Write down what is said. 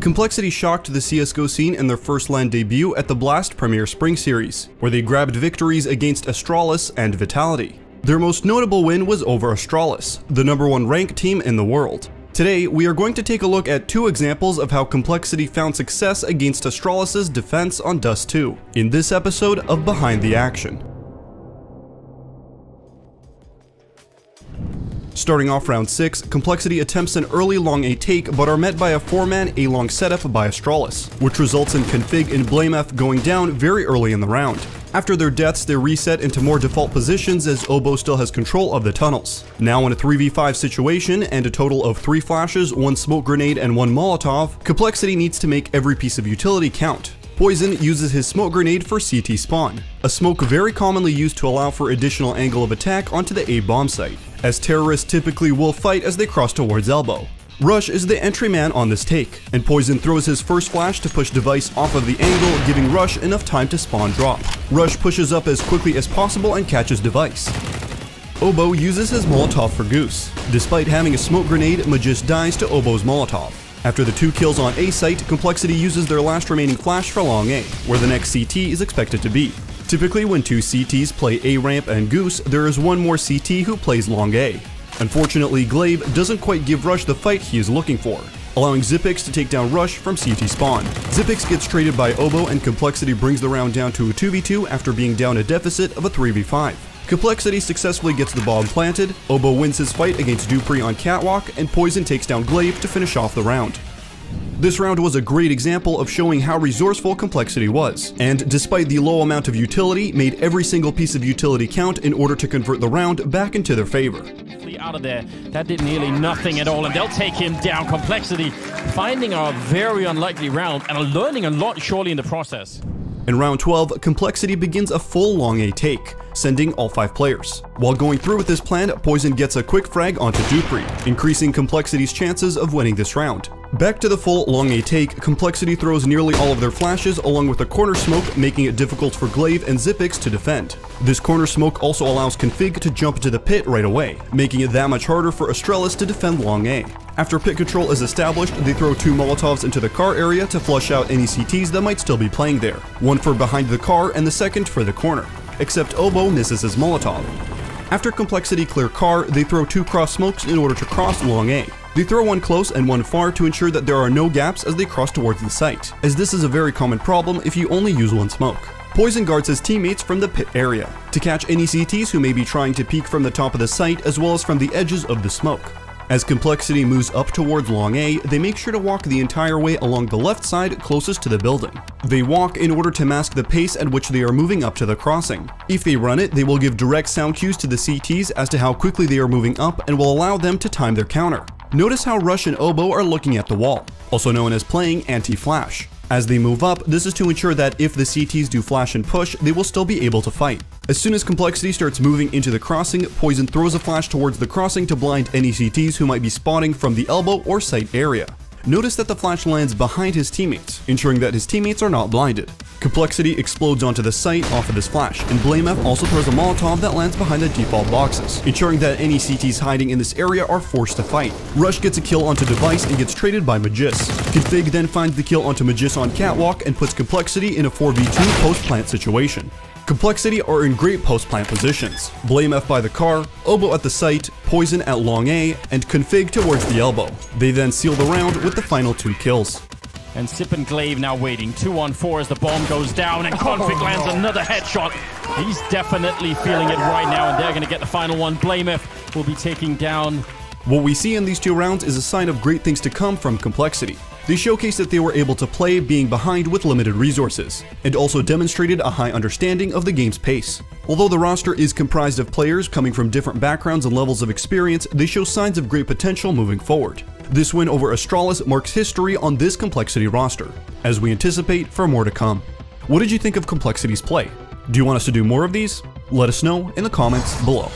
Complexity shocked the CSGO scene in their first LAN debut at the Blast Premier Spring Series, where they grabbed victories against Astralis and Vitality. Their most notable win was over Astralis, the #1 ranked team in the world. Today, we are going to take a look at 2 examples of how Complexity found success against Astralis' defense on Dust 2, in this episode of Behind the Action. Starting off round 6, Complexity attempts an early long A take but are met by a 4-man A long setup by Astralis, which results in Config and blameF going down very early in the round. After their deaths, they reset into more default positions as Obo still has control of the tunnels. Now in a 3v5 situation and a total of 3 flashes, 1 smoke grenade and 1 Molotov, Complexity needs to make every piece of utility count. Poizon uses his smoke grenade for CT spawn, a smoke very commonly used to allow for additional angle of attack onto the A bomb site, as terrorists typically will fight as they cross towards elbow. Rush is the entry man on this take, and Poizon throws his first flash to push Device off of the angle, giving Rush enough time to spawn drop. Rush pushes up as quickly as possible and catches Device. Obo uses his Molotov for Goose. Despite having a smoke grenade, Magis dies to Obo's Molotov. After the 2 kills on A site, Complexity uses their last remaining flash for long A, where the next CT is expected to be. Typically when 2 CTs play A ramp and Goose, there is 1 more CT who plays long A. Unfortunately, glaive doesn't quite give Rush the fight he is looking for, allowing Xyp9x to take down Rush from CT spawn. Xyp9x gets traded by Obo and Complexity brings the round down to a 2v2 after being down a deficit of a 3v5. Complexity successfully gets the bomb planted, Obo wins his fight against Dupree on Catwalk, and Poizon takes down glaive to finish off the round. This round was a great example of showing how resourceful Complexity was, and despite the low amount of utility, made every single piece of utility count in order to convert the round back into their favor. Out of there, that did nearly nothing at all, and they'll take him down. Complexity finding a very unlikely round and learning a lot surely in the process. In round 12, Complexity begins a full long A take, sending all 5 players. While going through with this plan, Poizon gets a quick frag onto Dupree, increasing Complexity's chances of winning this round. Back to the full long A take, Complexity throws nearly all of their flashes along with a corner smoke, making it difficult for glaive and Xyp9x to defend. This corner smoke also allows Config to jump into the pit right away, making it that much harder for Astralis to defend long A. After pit control is established, they throw 2 Molotovs into the car area to flush out any CTs that might still be playing there, 1 for behind the car and the second for the corner, except Obo misses his Molotov. After Complexity clear car, they throw 2 cross smokes in order to cross long A. They throw 1 close and 1 far to ensure that there are no gaps as they cross towards the site, as this is a very common problem if you only use 1 smoke. Poizon guards his teammates from the pit area, to catch any CTs who may be trying to peek from the top of the site as well as from the edges of the smoke. As Complexity moves up towards long A, they make sure to walk the entire way along the left side closest to the building. They walk in order to mask the pace at which they are moving up to the crossing. If they run it, they will give direct sound cues to the CTs as to how quickly they are moving up and will allow them to time their counter. Notice how Rush and Obo are looking at the wall, also known as playing anti-flash. As they move up, this is to ensure that if the CTs do flash and push, they will still be able to fight. As soon as Complexity starts moving into the crossing, Poizon throws a flash towards the crossing to blind any CTs who might be spotting from the elbow or site area. Notice that the flash lands behind his teammates, ensuring that his teammates are not blinded. Complexity explodes onto the site off of this flash, and blameF also throws a Molotov that lands behind the default boxes, ensuring that any CTs hiding in this area are forced to fight. Rush gets a kill onto Device and gets traded by Magis. Config then finds the kill onto Magis on Catwalk and puts Complexity in a 4v2 post-plant situation. Complexity are in great post-plant positions, blameF by the car, Obo at the site, Poizon at long A, and Config towards the elbow. They then seal the round with the final 2 kills. And Sip and glaive now waiting, 2-on-4 as the bomb goes down, and Config lands another headshot. He's definitely feeling it right now, and they're going to get the final one. blameF will be taking down. What we see in these 2 rounds is a sign of great things to come from Complexity. They showcased that they were able to play being behind with limited resources, and also demonstrated a high understanding of the game's pace. Although the roster is comprised of players coming from different backgrounds and levels of experience, they show signs of great potential moving forward. This win over Astralis marks history on this Complexity roster, as we anticipate for more to come. What did you think of Complexity's play? Do you want us to do more of these? Let us know in the comments below.